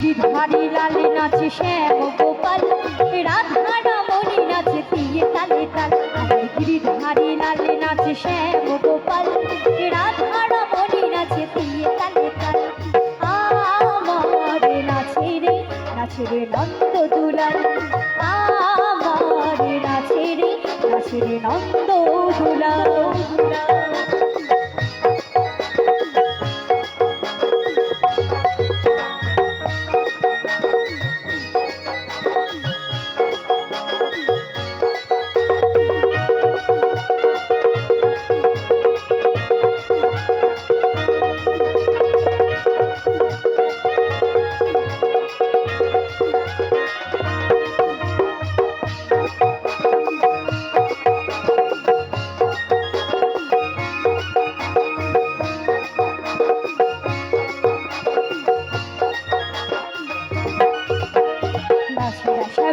ধারে লালে নাচে শ্যাম গোপাল, রাধা রমণী নাচে তিয়ে তালে তাল। গিরিধারে লালে নাচে শ্যাম গোপাল, রাধা রমণী নাচে তিয়ে তালে তাল। আমার নাচে রে নন্দ দুলাল, আমার নাচে রে নন্দ দুলাল।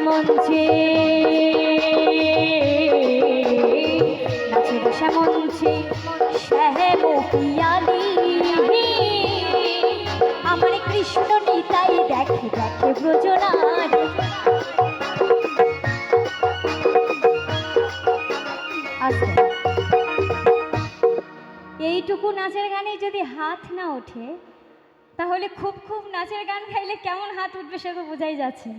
মঞ্চে নাচে বসা মঞ্চে শ্যাম পিয়ালি, আমার কৃষ্ণ নিতাই দেখে দেখে ব্রজনারী। এইটুকু নাচের গানে যদি হাত না ওঠে তাহলে খুব খুব নাচের গান গাইলে কেমন হাত উঠবে সে তো বোঝাই যাচ্ছে।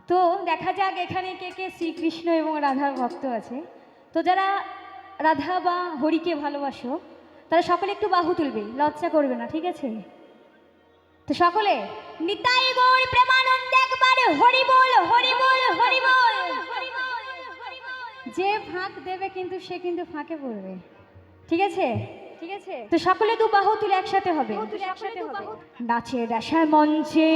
তো দেখা যাক এখানে কে কে শ্রীকৃষ্ণ এবং রাধার ভক্ত আছে। তো যারা রাধা বা হরিকে ভালোবাসো তারা সকলে একটু বাহু তুলবে, লজ্জা করবে না, ঠিক আছে? তো সকলে নিতাই গৌর প্রেমানন্দে একবারে হরি বল হরি বল হরি বল। যে ফাঁক দেবে কিন্তু সে কিন্তু ফাঁকে পড়বে, ঠিক আছে? ঠিক আছে, তো সকলে দু বাহু তুলে একসাথে হবে। নাচের আশার মঞ্চে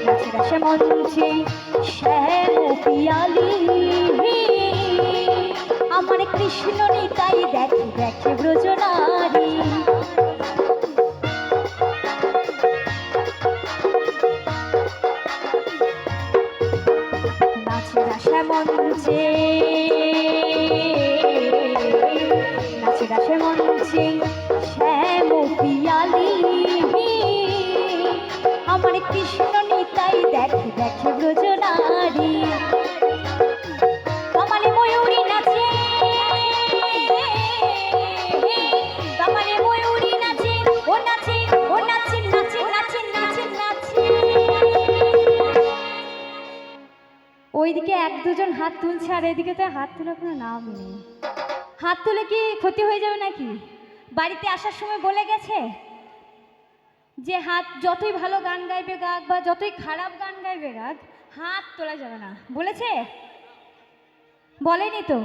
নাচের আশার মঞ্চে শ্যাম পিয়ালি, আমার কৃষ্ণ নিতাই দেখে দেখে ব্রজনারী। নাচের আশার মঞ্চে নাচের আশার মঞ্চে শ্যাম পিয়ালি, আমার কৃষ্ণ নিতাই দেখে দেখে ব্রজনারী। কমলে ময়ূরী নাচে, কমলে ময়ূরী নাচে, ও নাচে ও নাচে নাচে নাচে নাচে নাচে। ওইদিকে এক দুজন হাত তুলছে আর এদিকে তো হাত তোলার কোনো নাম নেই। হাত তুলে কি ক্ষতি হয়ে যাবে নাকি? বাড়িতে আসার সময় বলে গেছে যে হাত যতই ভালো গান গাইবে গাক বা যতই খারাপ গান গাইবে গাক, হাত তোলা যাবে না, বলেছে? বলেনি তো?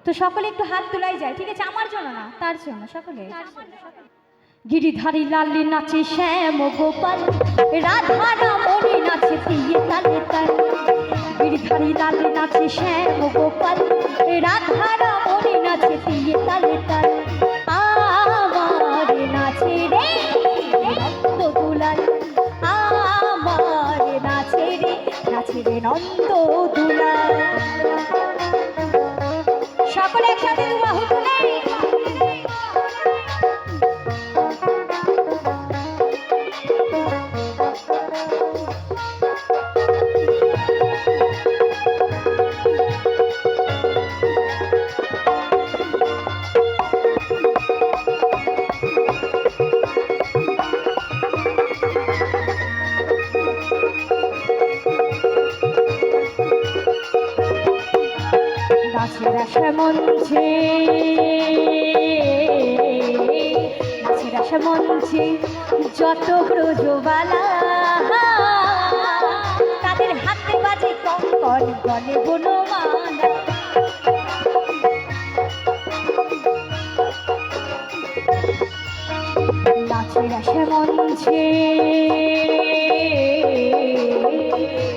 তো সকলে একটু হাত তোলাই যায়, ঠিক আছে? আমার জন্য না, তার জন্য সকলে। গিরিধারী লালে নাচে শ্যাম গোপাল, রাধা রমণী নাচে তিয়ে তালে তাল। গিরিধারী লালে নাচে শ্যাম গোপাল, রাধা রমণী নাচে তিয়ে তালে তাল। আমার নাচে রে নন্দ দুলাল, আমার নাচে রে নন্দ দুলাল। সকলে একসাথে বাহু তুলে নাচের আশা মঞ্চে নাচের আশা মঞ্চে যত ব্রজবালা, তাদের হাতে বাজে কঙ্কণ গলে বনমালা। নাচের আশা মঞ্চে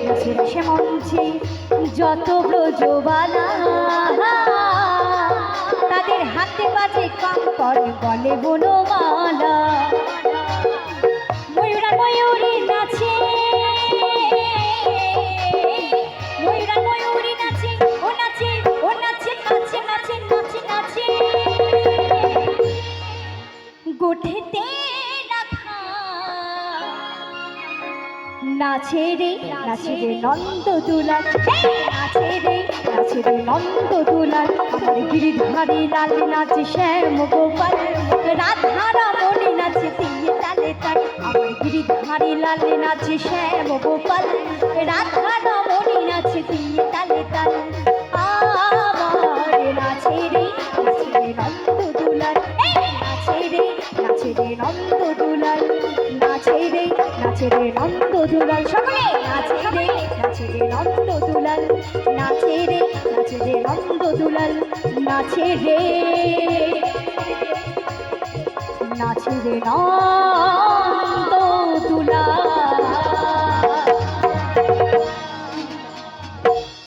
নাচের আশা মঞ্চে যত ব্রজবালা, তাদের হাতে বাজে কঙ্কণ গলে বনমালা। ময়ূরা ময়ূরী নাচে, ময়ূরা ময়ূরী নাচে, ও নাচে নাচে নাচে নাচে নাচে। কোঠেতে রাখা নাচে রে নন্দ দুলাল, নাচে রে নন্দ দুলাল। আমার গিরিধারী লাল নাচে শ্যাম গোপাল, রাধা রমণী নাচে তিয়ে তালে তাল। আমার গিরিধারী লাল নাচে শ্যাম গোপাল, রাধা রমণী নাচে তিয়ে তালে তাল। আমার নাচে রে নন্দ দুলাল, নাচে রে নন্দ দুলাল, নাচে রে নন্দ দুলাল। সকলে নাচে রে নন্দ দুলাল, নাচে রে নন্দ দুলাল, নাচে রে নন্দ